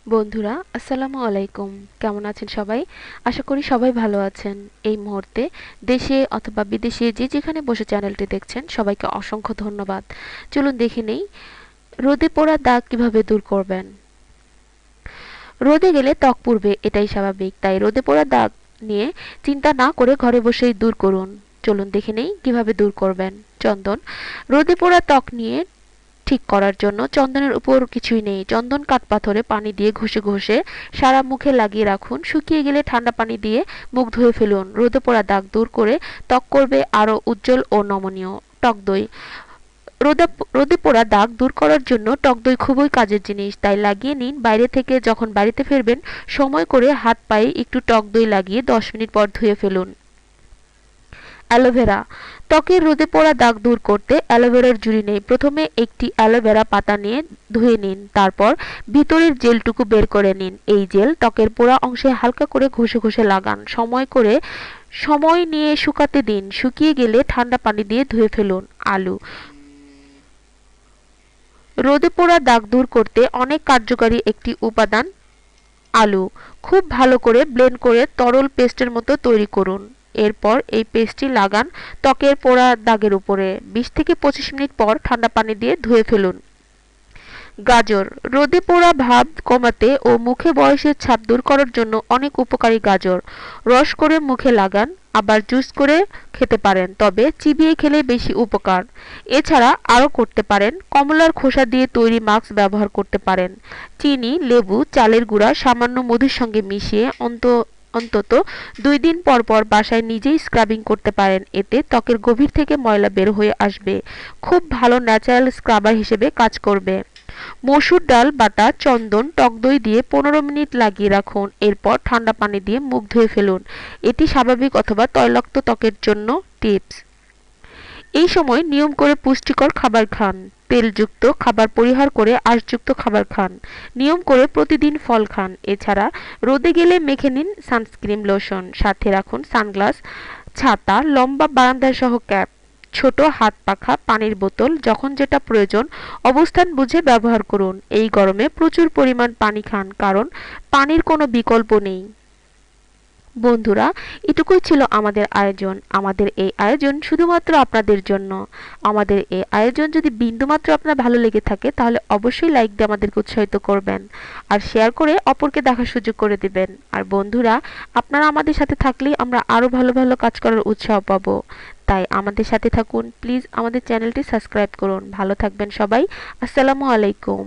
বন্ধুরা আসসালামু আলাইকুম। কেমন আছেন সবাই? আশা করি সবাই ভালো আছেন। এই মুহূর্তে দেশে অথবা বিদেশে যে যেখানে বসে চ্যানেলটি দেখছেন সবাইকে অসংখ্য ধন্যবাদ। চলুন দেখে নেই রোদে পোড়া দাগ কিভাবে দূর করবেন। রোদে গেলে ত্বক পুড়বে, এটাই স্বাভাবিক। তাই রোদে পোড়া দাগ নিয়ে চিন্তা না করে ঘরে বসেই দূর করুন। চলুন দেখে নেই কিভাবে দূর করবেন। চন্দন। রোদে পোড়া ত্বক নিয়ে ঠিক করার জন্য চন্দনের উপর কিছুই নেই। চন্দন কাঠপাথরে পানি দিয়ে ঘষে ঘষে সারা মুখে লাগিয়ে রাখুন। শুকিয়ে গেলে ঠান্ডা পানি দিয়ে মুখ ধুয়ে ফেলুন। রোদে পোড়া দাগ দূর করে ত্বক করবে আরো উজ্জ্বল ও নমনীয়। টক দই। রোদে রোদে পোড়া দাগ দূর করার জন্য টক দই খুবই কাজের জিনিস। তাই লাগিয়ে নিন। বাইরে থেকে যখন বাড়িতে ফিরবেন সময় করে হাত পায়ে একটু টক দই লাগিয়ে 10 মিনিট পর ধুয়ে ফেলুন। অ্যালোভেরা। ত্বকের রোদে পড়া দাগ দূর করতে অ্যালোভেরার জুড়ি নেই। প্রথমে একটি অ্যালোভেরা পাতা নিয়ে ধুয়ে নিন। তারপর ভিতরের জেলটুকু বের করে নিন। এই জেল ত্বকের পোড়া অংশে হালকা করে ঘষে ঘষে লাগান। সময় নিয়ে শুকাতে দিন। শুকিয়ে গেলে ঠান্ডা পানি দিয়ে ধুয়ে ফেলুন। আলু। রোদে পোড়া দাগ দূর করতে অনেক কার্যকারী একটি উপাদান আলু। খুব ভালো করে ব্লেন্ড করে তরল পেস্টের মতো তৈরি করুন। এরপর এই পেস্টটি লাগান ত্বকের পোড়া দাগের উপরে। 20 থেকে 25 মিনিট পর ঠান্ডা পানি দিয়ে ধুয়ে ফেলুন। গাজর। রোদে পোড়া ভাব কমাতে ও মুখে বয়সের ছাপ দূর করার জন্য অনেক উপকারী গাজর। রস করে মুখে লাগান, আবার জুস করে খেতে পারেন, তবে চিবিয়ে খেলে বেশি উপকার। এছাড়া আরও করতে পারেন কমলার খোসা দিয়ে তৈরি মাস্ক ব্যবহার করতে পারেন। চিনি, লেবু, চালের গুঁড়া সামান্য মধুর সঙ্গে মিশিয়ে অন্তত 2 দিন পর পর বাসায় নিজেই স্ক্রাবিং করতে পারেন। এতে ত্বকের গভীর থেকে ময়লা বের হয়ে আসবে। খুব ভালো ন্যাচারাল স্ক্রাবার হিসেবে কাজ করবে। মসুর ডাল বাটা চন্দন টক দই দিয়ে 15 মিনিট লাগিয়ে রাখুন। এরপর ঠান্ডা পানি দিয়ে মুখ ধুয়ে ফেলুন। এটি স্বাভাবিক অথবা তৈলাক্ত ত্বকের জন্য টিপস। এই সময় নিয়ম করে পুষ্টিকর খাবার খান। তেলযুক্ত খাবার পরিহার করে আঁশযুক্ত খাবার খান। নিয়ম করে প্রতিদিন ফল খান। এছাড়া রোদে গেলে মেখে নিন সানস্ক্রিন লোশন। সাথে রাখুন সানগ্লাস, ছাতা, লম্বা বারান্দা সহ ক্যাপ, ছোট হাত পাখা, পানির বোতল। যখন যেটা প্রয়োজন অবস্থান বুঝে ব্যবহার করুন। এই গরমে প্রচুর পরিমাণ পানি খান, কারণ পানির কোনো বিকল্প নেই। বন্ধুরা, এটুকুই ছিল আমাদের আয়োজন। আমাদের এই আয়োজন শুধুমাত্র আপনাদের জন্য। আমাদের এই আয়োজন যদি বিন্দুমাত্র আপনার ভালো লেগে থাকে তাহলে অবশ্যই লাইক দিয়ে আমাদেরকে উৎসাহিত করবেন, আর শেয়ার করে অপরকে দেখার সুযোগ করে দিবেন। আর বন্ধুরা, আপনারা আমাদের সাথে থাকলেই আমরা আরো ভালো ভালো কাজ করার উৎসাহ পাবো। তাই আমাদের সাথে থাকুন। প্লিজ আমাদের চ্যানেলটি সাবস্ক্রাইব করুন। ভালো থাকবেন সবাই। আসসালামু আলাইকুম।